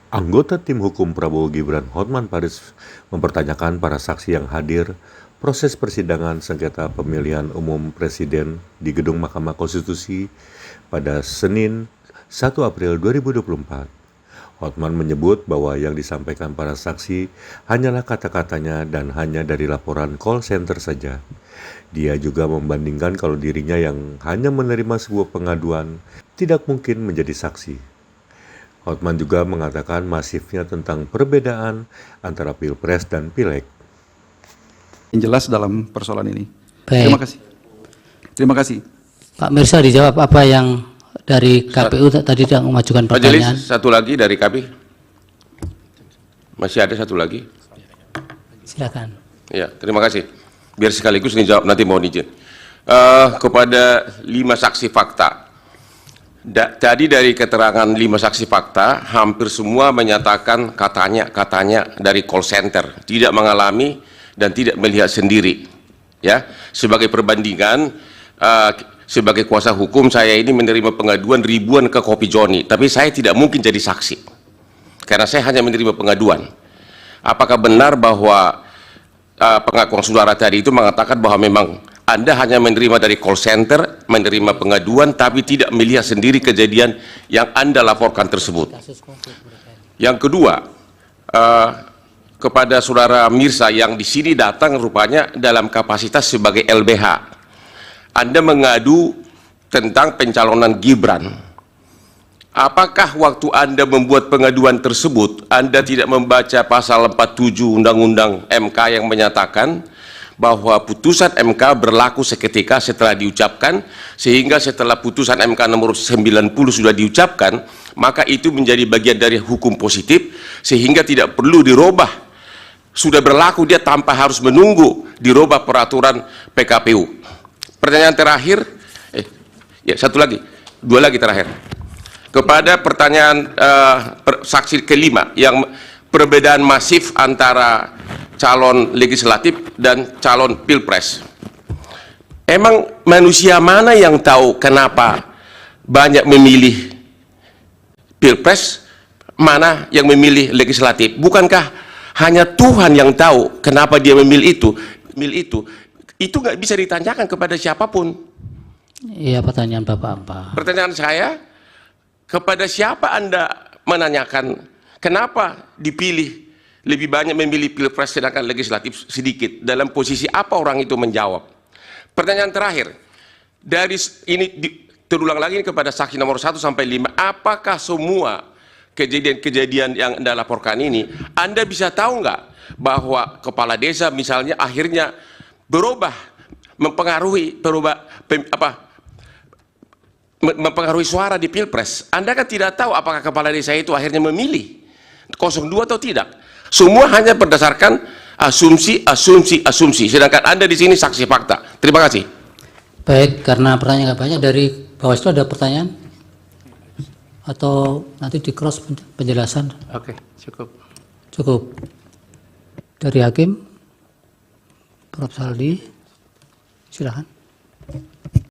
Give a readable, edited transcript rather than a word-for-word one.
Anggota tim hukum Prabowo Gibran Hotman Paris mempertanyakan para saksi yang hadir proses persidangan sengketa pemilihan umum presiden di Gedung Mahkamah Konstitusi pada Senin 1 April 2024. Hotman menyebut bahwa yang disampaikan para saksi hanyalah kata-katanya dan hanya dari laporan call center saja. Dia juga membandingkan kalau dirinya yang hanya menerima sebuah pengaduan tidak mungkin menjadi saksi. Hotman juga mengatakan masifnya tentang perbedaan antara Pilpres dan Pileg. Yang jelas dalam persoalan ini. Baik. Terima kasih. Terima kasih. Pak Mirsa dijawab apa yang dari KPU tadi tidak mengajukan pertanyaan. Majelis, satu lagi dari kami. Masih ada satu lagi. Silakan. Ya, terima kasih. Biar sekaligus dijawab, nanti mohon izin. Kepada 5 saksi fakta. Tadi dari keterangan 5 saksi fakta, hampir semua menyatakan katanya dari call center, tidak mengalami dan tidak melihat sendiri. Ya, sebagai perbandingan, sebagai kuasa hukum saya ini menerima pengaduan ribuan ke Kopi Joni, tapi saya tidak mungkin jadi saksi karena saya hanya menerima pengaduan. Apakah benar bahwa pengakuan saudara tadi itu mengatakan bahwa memang Anda hanya menerima dari call center, menerima pengaduan, tapi tidak melihat sendiri kejadian yang Anda laporkan tersebut? Yang kedua, kepada saudara Mirsa yang di sini datang rupanya dalam kapasitas sebagai LBH, Anda mengadu tentang pencalonan Gibran. Apakah waktu Anda membuat pengaduan tersebut, Anda tidak membaca pasal 47 Undang-Undang MK yang menyatakan bahwa putusan MK berlaku seketika setelah diucapkan, sehingga setelah putusan MK nomor 90 sudah diucapkan, maka itu menjadi bagian dari hukum positif, sehingga tidak perlu dirubah. Sudah berlaku dia tanpa harus menunggu dirubah peraturan PKPU. Pertanyaan terakhir, dua lagi terakhir. Kepada pertanyaan saksi kelima yang perbedaan masif antara calon legislatif dan calon pilpres. Emang manusia mana yang tahu kenapa banyak memilih pilpres, mana yang memilih legislatif? Bukankah hanya Tuhan yang tahu kenapa dia memilih itu? Itu nggak bisa ditanyakan kepada siapapun. Iya, pertanyaan Bapak apa? Pertanyaan saya, kepada siapa Anda menanyakan kenapa dipilih lebih banyak memilih pilpres sedangkan legislatif sedikit? Dalam posisi apa orang itu menjawab? Pertanyaan terakhir, dari ini terulang lagi kepada saksi nomor 1 sampai 5, apakah semua kejadian-kejadian yang Anda laporkan ini, Anda bisa tahu nggak bahwa kepala desa misalnya akhirnya berubah, mempengaruhi mempengaruhi suara di pilpres? Anda kan tidak tahu apakah kepala desa itu akhirnya memilih 02 atau tidak. Semua hanya berdasarkan asumsi. Sedangkan Anda di sini saksi fakta. Terima kasih. Baik, karena pertanyaan nggak banyak, dari Bawaslu ada pertanyaan? Atau nanti di cross penjelasan? Oke, cukup. Cukup. Dari Hakim, Prof. Saldi, silakan.